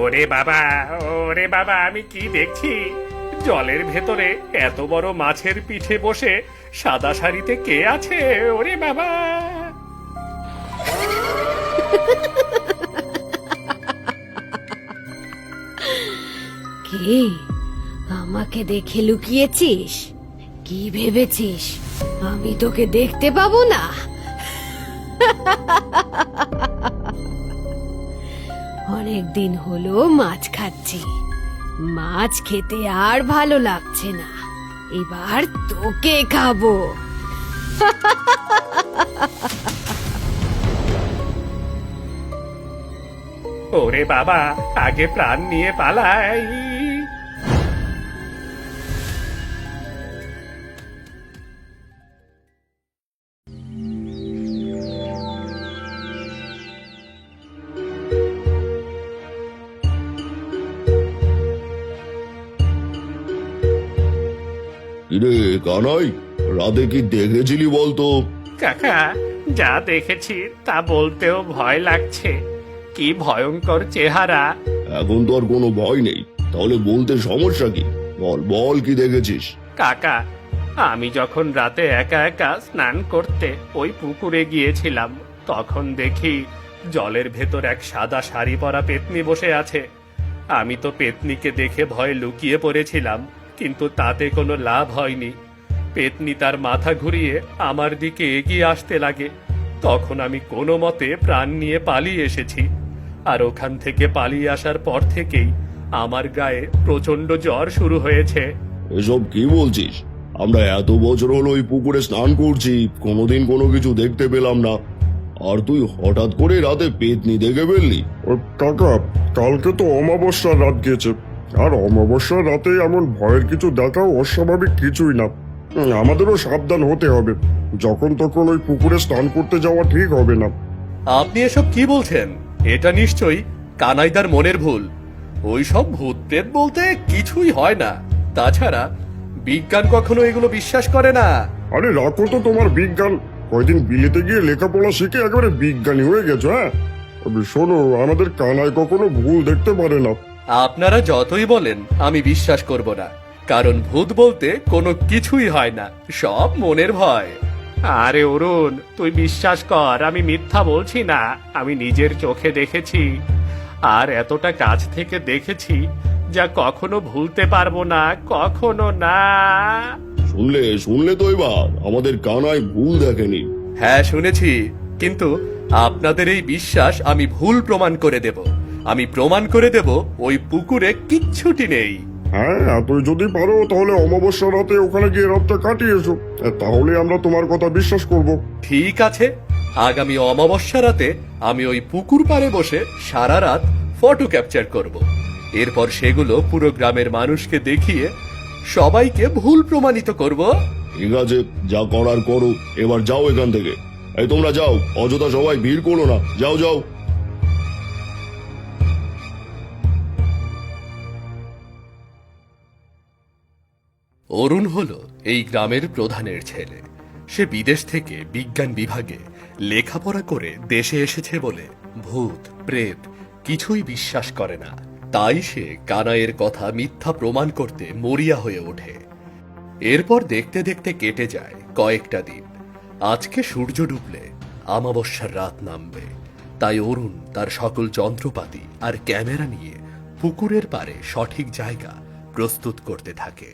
ওরে বাবা আমি কি দেখছি? জলের ভেতরে এত বড় মাছের পিঠে বসে সাদা শাড়িতে কে আছে? ওরে বাবা! কে? আমাকে দেখে লুকিয়েছিস? কি ভেবেছিস আমি তোকে দেখতে পাবো না? অনেক দিন হলো মাছ খাচ্ছি, মাছ খেতে আর ভালো লাগছে না, এবার তোকে খাবো। ওরে বাবা, আগে প্রাণ নিয়ে পালাই! কিরে কানাই, রাতে কি দেখেছিলি বলতো? কাকা, যা দেখেছি তা বলতেও ভয় লাগছে। কি ভয়ঙ্কর চেহারা! এখন তো আর কোনো ভয় নেই, তাহলে বলতে সমস্যা কি? বল বল কি দেখেছিস? কাকা, আমি যখন রাতে একা একা স্নান করতে ওই পুকুরে গিয়েছিলাম, তখন দেখি জলের ভেতর এক সাদা শাড়ি পরা পেতনি বসে আছে। আমি তো পেতনিকে দেখে ভয়ে লুকিয়ে পড়েছিলাম, কিন্তু তাতে কোনো লাভ হয়নি। পেতনি তার মাথা ঘুরিয়ে আমার দিকে এগিয়ে আসতে লাগে। তখন আমি কোনো মতে প্রাণ নিয়ে পালিয়ে এসেছি। আর ওখান থেকে পালিয়ে আসার পর থেকেই আমার গায়ে প্রচন্ড জ্বর শুরু হয়েছে। এসব কি বলছিস? আমরা এত বছর হলো ওই পুকুরে স্নান করছি, কোনোদিন কোনো কিছু দেখতে পেলাম না, আর তুই হঠাৎ করে রাতে পেতনি দেখে ফেললি? কাকা, কালকে তো অমাবস্যার রাত গিয়েছে, আর অমাবস্যার রাতে এমন ভয়ের কিছু দেখাও অস্বাভাবিক কিছুই না। আমাদেরও সাবধান হতে হবে, যখন তখন ওই পুকুরে স্নান করতে যাওয়া ঠিক হবে না। আপনি এসব কি বলছেন? এটা নিশ্চয়ই কানাইদার মনের ভুল। ওই সব ভূত প্রেত বলতে কিছুই হয় না। তাছাড়া বিজ্ঞান কখনো এগুলো বিশ্বাস করে না। আরে রাখো তো তোমার বিজ্ঞান, কয়দিন বিলেতে গিয়ে লেখাপড়া শিখে একেবারে বিজ্ঞানী হয়ে গেছো। হ্যাঁ, তবে শোনো, আমাদের কানাই কখনো ভুল দেখতে পারে না। আপনারা যতই বলেন আমি বিশ্বাস করব না, কারণ ভূত বলতে কোনো কিছুই হয় না, সব মনের ভয়। আরে অরুণ, তুই বিশ্বাস কর, আমি মিথ্যা বলছি না। আমি নিজের চোখে দেখেছি, আর এতটা কাছ থেকে দেখেছি যা কখনো ভুলতে পারবো না, কখনো না। শুনলে শুনলে তো এবার আমাদের কানাই ভুল দেখেনি। হ্যাঁ শুনেছি, কিন্তু আপনাদের এই বিশ্বাস আমি ভুল প্রমাণ করে দেব। আমি প্রমাণ করে দেব ওই পুকুরে কিচ্ছুটি নেই। হ্যাঁ, তুই যদি পারো তাহলে অমাবস্যা রাতে ওখানে গিয়ে রাতটা কাটিয়ে এসো, তাহলে আমরা তোমার কথা বিশ্বাস করব। ঠিক আছে, আগামী অমাবস্যা রাতে আমি ওই পুকুর পাড়ে বসে সারা রাত ফটো ক্যাপচার করব। এরপর সেগুলো পুরো গ্রামের মানুষকে দেখিয়ে সবাইকে ভুল প্রমাণিত করব। ঠিক আছে, যা করার করো, এবার যাও এখান থেকে। এই তোমরা যাও, অযথা সবাই ভিড় করো না, যাও যাও। অরুণ হলো এই গ্রামের প্রধানের ছেলে। সে বিদেশ থেকে বিজ্ঞান বিভাগে লেখাপড়া করে দেশে এসেছে বলে ভূত প্রেত কিছুই বিশ্বাস করে না। তাই সে কানাইয়ের কথা মিথ্যা প্রমাণ করতে মরিয়া হয়ে ওঠে। এরপর দেখতে দেখতে কেটে যায় কয়েকটা দিন। আজকে সূর্য ডুবলে অমাবস্যার রাত নামবে, তাই অরুণ তার সকল যন্ত্রপাতি আর ক্যামেরা নিয়ে পুকুরের পাড়ে সঠিক জায়গা প্রস্তুত করতে থাকে।